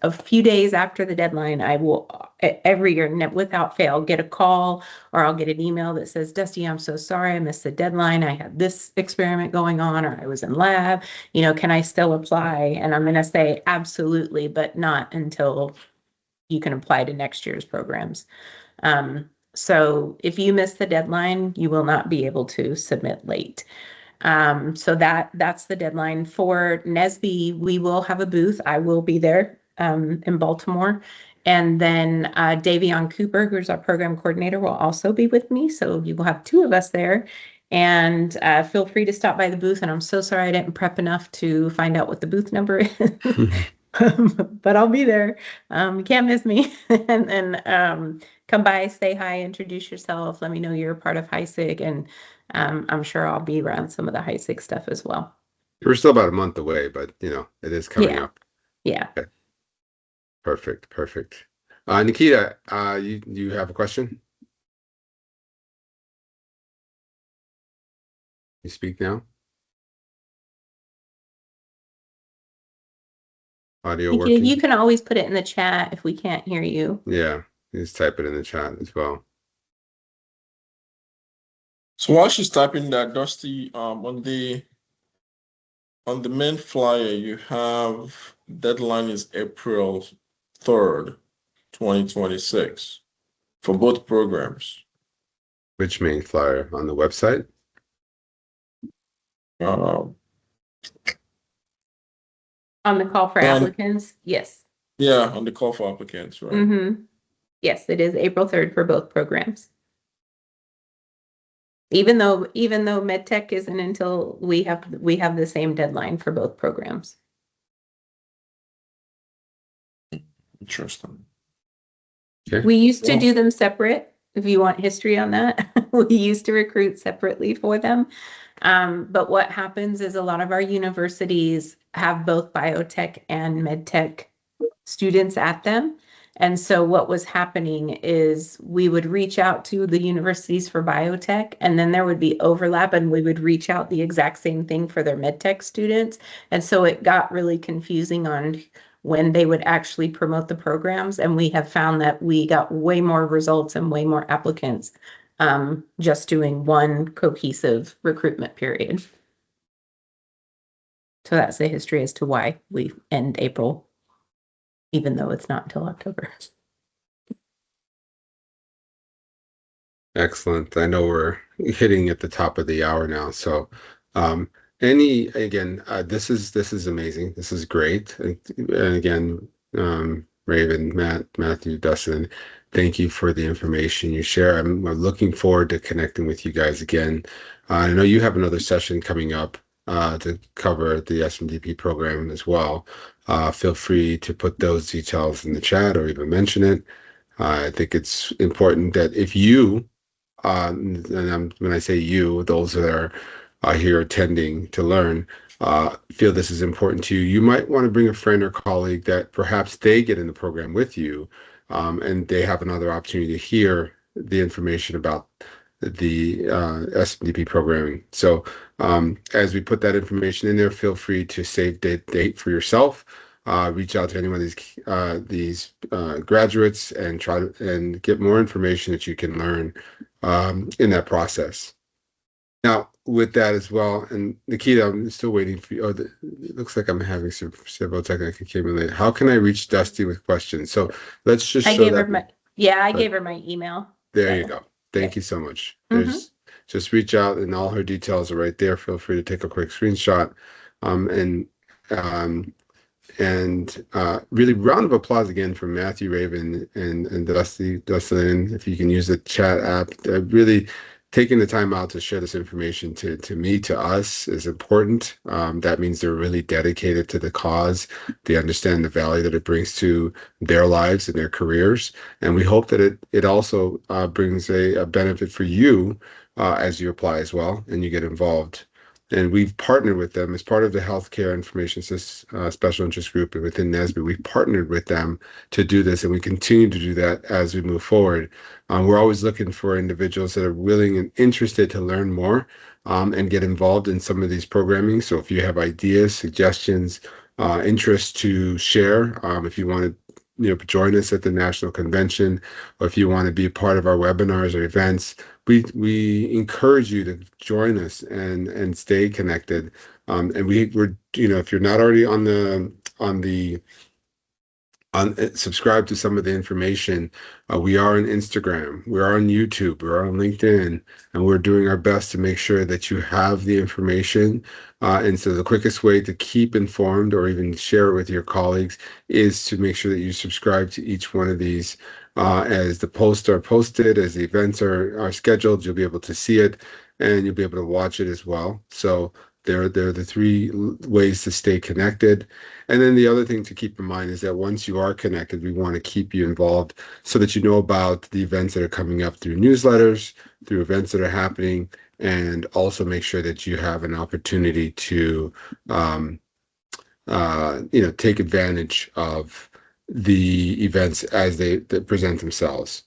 C: a few days after the deadline, I will every year without fail get a call or I'll get an email that says, Dusty, I'm so sorry I missed the deadline. I had this experiment going on or I was in lab. Can I still apply? And I'm going to say absolutely, but not until you can apply to next year's programs. So if you miss the deadline, you will not be able to submit late. So that's the deadline. For NSBE, we will have a booth. I will be there in Baltimore. And then Davion Cooper, who's our program coordinator, will also be with me. So you will have two of us there. And feel free to stop by the booth. And I'm so sorry I didn't prep enough to find out what the booth number is. But I'll be there. You can't miss me. And then come by, say hi, introduce yourself. Let me know you're a part of HISIG. And I'm sure I'll be around some of the HISIG stuff as well.
A: We're still about a month away, but it is coming up.
C: Yeah.
A: Okay. Perfect. Nikita, you have a question? You speak now. Audio
C: Nikita,
A: working?
C: you can always put it in the chat if we can't hear you.
A: Yeah, you just type it in the chat as well.
D: So while she's typing that, Dusty, on the main flyer, you have deadline is April 3rd, 2026 for both programs.
A: Which main flyer on the website?
C: On the call for applicants? Yes.
D: Yeah, on the call for applicants, right?
C: Mm-hmm. Yes, it is April 3rd for both programs. Even though MedTech isn't until we have the same deadline for both programs.
D: Interesting.
A: Okay.
C: We used to do them separate. If you want history on that, we used to recruit separately for them. But what happens is a lot of our universities have both biotech and medtech students at them. And so what was happening is we would reach out to the universities for biotech, and then there would be overlap, and we would reach out the exact same thing for their medtech students. And so it got really confusing on when they would actually promote the programs. And we have found that we got way more results and way more applicants just doing one cohesive recruitment period. So that's the history as to why we end April, even though it's not until October.
A: Excellent. I know we're hitting at the top of the hour now. So this is amazing. This is great. And again, Raven, Matthew, Dustin, thank you for the information you share. I'm looking forward to connecting with you guys again. I know you have another session coming up to cover the SMDP program as well. Feel free to put those details in the chat or even mention it. I think it's important that if you, when I say you, those that are here attending to learn, feel this is important to you, you might want to bring a friend or colleague that perhaps they get in the program with you, and they have another opportunity to hear the information about the SMDP programming. So as we put that information in there, feel free to save date for yourself. Reach out to any one of these graduates and try and get more information that you can learn in that process. Now, with that as well, and Nikita, I'm still waiting for you. It looks like I'm having several technical came in late. How can I reach Dusty with questions? So let's just
C: I gave her my email.
A: There you go. Thank you so much. Just reach out, and all her details are right there. Feel free to take a quick screenshot, and really round of applause again for Matthew, Raven, and Dustin. If you can use the chat app, really taking the time out to share this information to me, to us, is important. That means they're really dedicated to the cause. They understand the value that it brings to their lives and their careers. And we hope that it also brings a benefit for you as you apply as well and you get involved. And we've partnered with them as part of the Healthcare Information Special Interest Group, and within NSBE, we've partnered with them to do this, and we continue to do that as we move forward. We're always looking for individuals that are willing and interested to learn more and get involved in some of these programming. So if you have ideas, suggestions, interests to share, if you want to join us at the National Convention, or if you want to be a part of our webinars or events, we encourage you to join us and stay connected. And we're if you're not already subscribe to some of the information, we are on Instagram, we're on YouTube, we're on LinkedIn, and we're doing our best to make sure that you have the information. And so the quickest way to keep informed or even share it with your colleagues is to make sure that you subscribe to each one of these. As the posts are posted, as the events are scheduled, you'll be able to see it and you'll be able to watch it as well. So they're the three ways to stay connected. And then the other thing to keep in mind is that once you are connected, we want to keep you involved so that you know about the events that are coming up through newsletters, through events that are happening, and also make sure that you have an opportunity to take advantage of the events as they present themselves.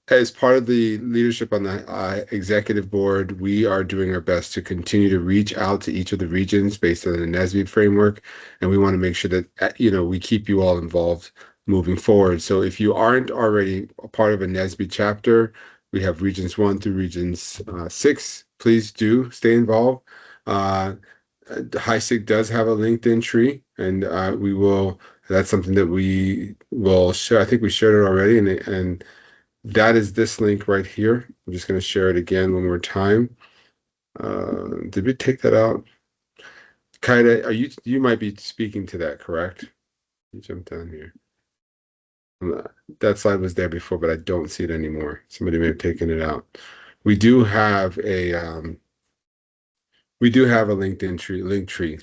A: As part of the leadership on the executive board, we are doing our best to continue to reach out to each of the regions based on the NSBE framework, and we want to make sure that we keep you all involved moving forward. So if you aren't already a part of a NSBE chapter, we have regions 1 through regions 6. Please do stay involved. HISIG does have a LinkedIn tree, and that's something that we will share. I think we shared it already, and that is this link right here. I'm just going to share it again one more time. Did we take that out? Kaida, you might be speaking to that, correct? You jump down here. That slide was there before, but I don't see it anymore. Somebody may have taken it out. We do have a LinkedIn link tree.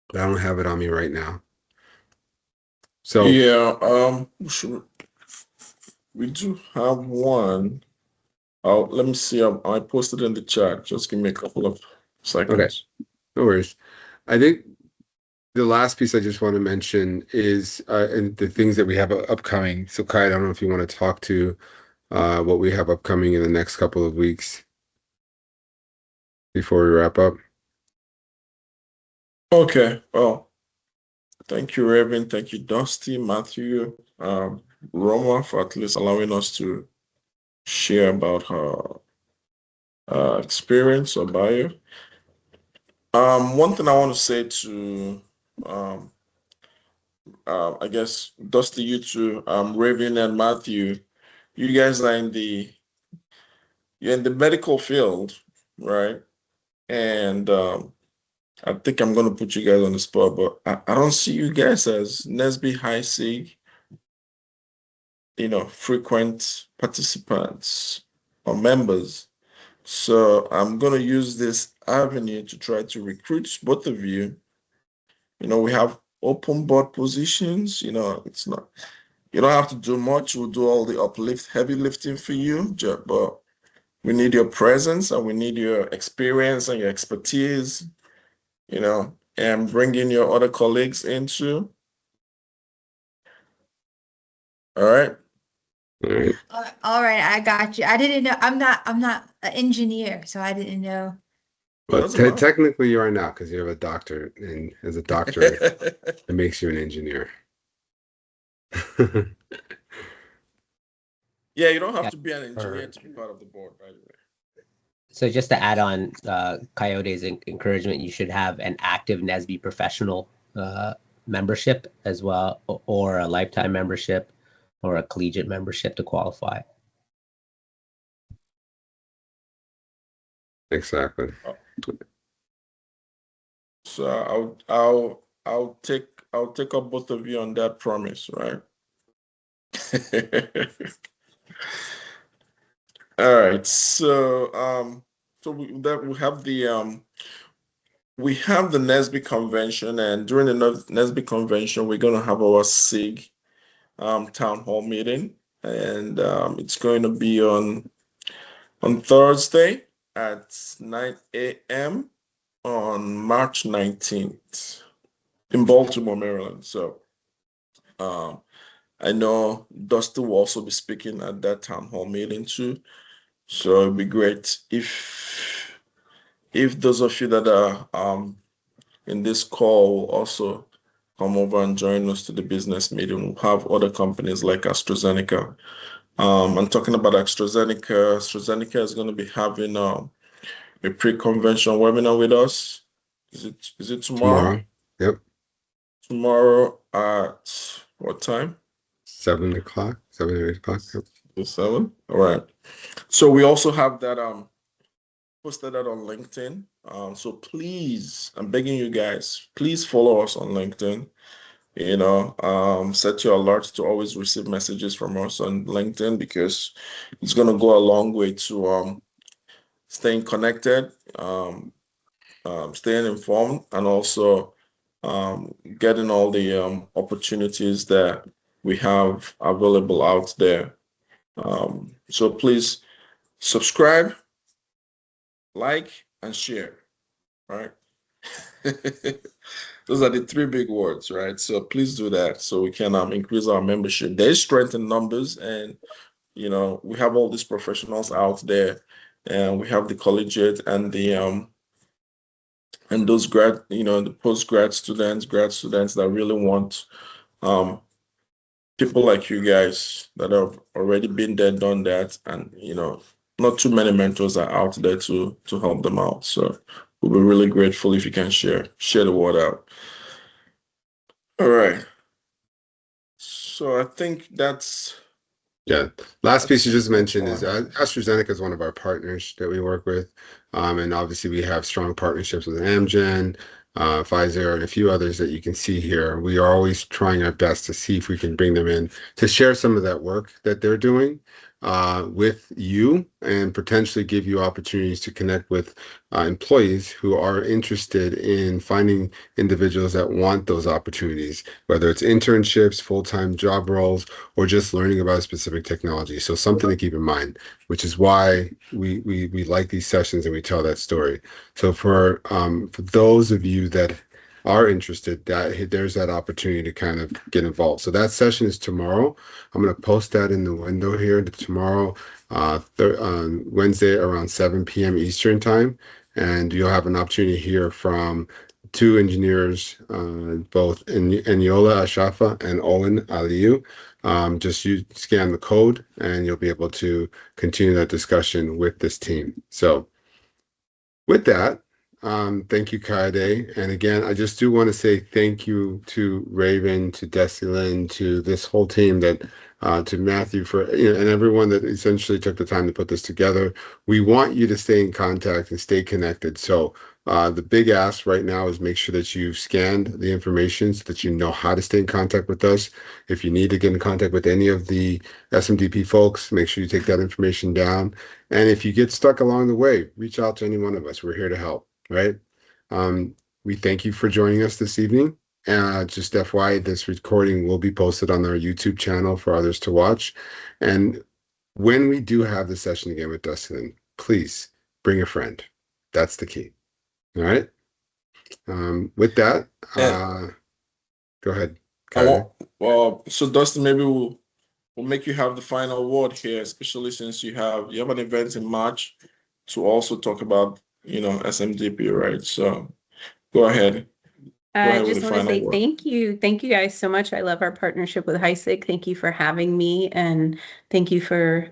A: But I don't have it on me right now. So
D: yeah, we do have one. Let me see. I posted in the chat. Just give me a couple of seconds.
A: No worries. I think the last piece I just want to mention is and the things that we have upcoming. So Kai, I don't know if you want to talk to what we have upcoming in the next couple of weeks before we wrap up.
D: Okay. Well, thank you, Raven. Thank you, Dusty, Matthew, Roma, for at least allowing us to share about her experience or bio. One thing I want to say to, I guess, Dusty, you two, Raven and Matthew, you guys are you're in the medical field, right? And I think I'm going to put you guys on the spot, but I don't see you guys as NSBE HISIG, frequent participants or members. So I'm going to use this avenue to try to recruit both of you. We have open board positions. It's not, you don't have to do much. We'll do all the heavy lifting for you, but we need your presence and we need your experience and your expertise, and bringing your other colleagues into. All right.
F: All right, I got you. I didn't know. I'm not an engineer, so I didn't know.
A: But technically you are now because you have a doctor, and as a doctor, it makes you an engineer.
D: Yeah, you don't have to be an engineer to be part of the board, by the way.
B: So just to add on Coyote's encouragement, you should have an active NSBE professional membership as well, or a lifetime membership, or a collegiate membership to qualify.
A: Exactly.
D: So I'll take up both of you on that promise, right? All right. So we have the NSBE convention, and during the NSBE convention, we're gonna have our SIG town hall meeting, and it's going to be on Thursday at 9 a.m. on March 19th in Baltimore, Maryland. So I know Dusty will also be speaking at that town hall meeting too. So it'd be great if those of you that are in this call will also come over and join us to the business meeting. We'll have other companies like AstraZeneca. I'm talking about AstraZeneca. AstraZeneca is going to be having a pre-convention webinar with us. Is it tomorrow?
A: Yep.
D: Tomorrow at what time?
A: 7 o'clock, 7 or 8 o'clock. Yep.
D: 7. All right. So we also have that posted that on LinkedIn. So please, I'm begging you guys, please follow us on LinkedIn. Set your alerts to always receive messages from us on LinkedIn, because it's going to go a long way to staying connected, staying informed, and also getting all the opportunities that we have available out there. So please subscribe, like, and share. All right. Those are the 3 big words, right? So please do that so we can increase our membership. There's strength in numbers, and we have all these professionals out there, and we have the collegiate and the and those the post-grad students, grad students that really want people like you guys that have already been there, done that, and not too many mentors are out there to help them out. So we'll be really grateful if you can share the word out. All right. So I think that's.
A: Yeah. Last piece you just mentioned is AstraZeneca is one of our partners that we work with. And obviously we have strong partnerships with Amgen, Pfizer, and a few others that you can see here. We are always trying our best to see if we can bring them in to share some of that work that they're doing. with you and potentially give you opportunities to connect with employees who are interested in finding individuals that want those opportunities, whether it's internships, full-time job roles, or just learning about a specific technology. So something to keep in mind, which is why we like these sessions and we tell that story. So for those of you that are interested, that there's that opportunity to kind of get involved. So that session is tomorrow. I'm going to post that in the window here tomorrow, Wednesday around 7 p.m. Eastern time, and you'll have an opportunity to hear from two engineers, both Eniola Ashafa and Owen Aliyu. Just you scan the code and you'll be able to continue that discussion with this team. So with that, thank you, Kaide. And again, I just do want to say thank you to Raven, to Desilyn, to this whole team to Matthew and everyone that essentially took the time to put this together. We want you to stay in contact and stay connected. So the big ask right now is make sure that you've scanned the information so that you know how to stay in contact with us. If you need to get in contact with any of the SMDP folks, make sure you take that information down. And if you get stuck along the way, reach out to any one of us. We're here to help, right? We thank you for joining us this evening. Just FYI, this recording will be posted on our YouTube channel for others to watch. And when we do have the session again with Dustin, please bring a friend. That's the key. All right. With that, go ahead.
D: So Dustin, maybe we'll make you have the final word here, especially since you have an event in March to also talk about, SMDP, right? So go ahead.
C: I just want to say thank you. Thank you guys so much. I love our partnership with HISIG. Thank you for having me, and thank you for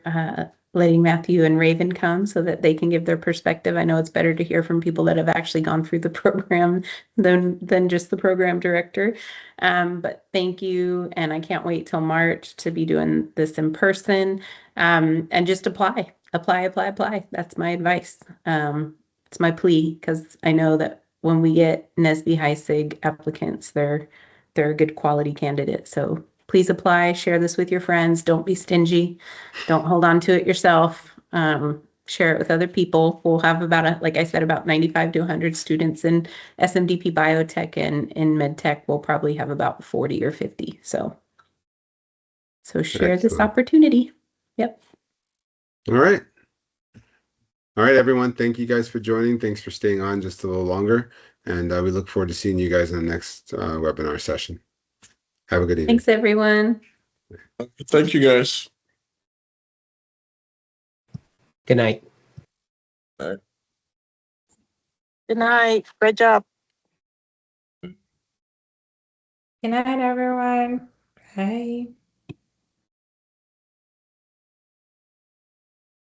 C: letting Matthew and Raven come so that they can give their perspective. I know it's better to hear from people that have actually gone through the program than just the program director. But thank you, and I can't wait till March to be doing this in person. And just apply. That's my advice. It's my plea, because I know that when we get NSBE HISIG applicants, they're a good quality candidate. So please apply, share this with your friends. Don't be stingy. Don't hold on to it yourself. Share it with other people. We'll have like I said, about 95 to 100 students in SMDP biotech, and in medtech, we'll probably have about 40 or 50. So share this opportunity. Yep.
A: All right. All right, everyone. Thank you guys for joining. Thanks for staying on just a little longer. And we look forward to seeing you guys in the next webinar session. Have a good evening.
C: Thanks, everyone.
D: Thank you, guys.
B: Good night.
H: Good night. Great job.
C: Good night, everyone. Bye.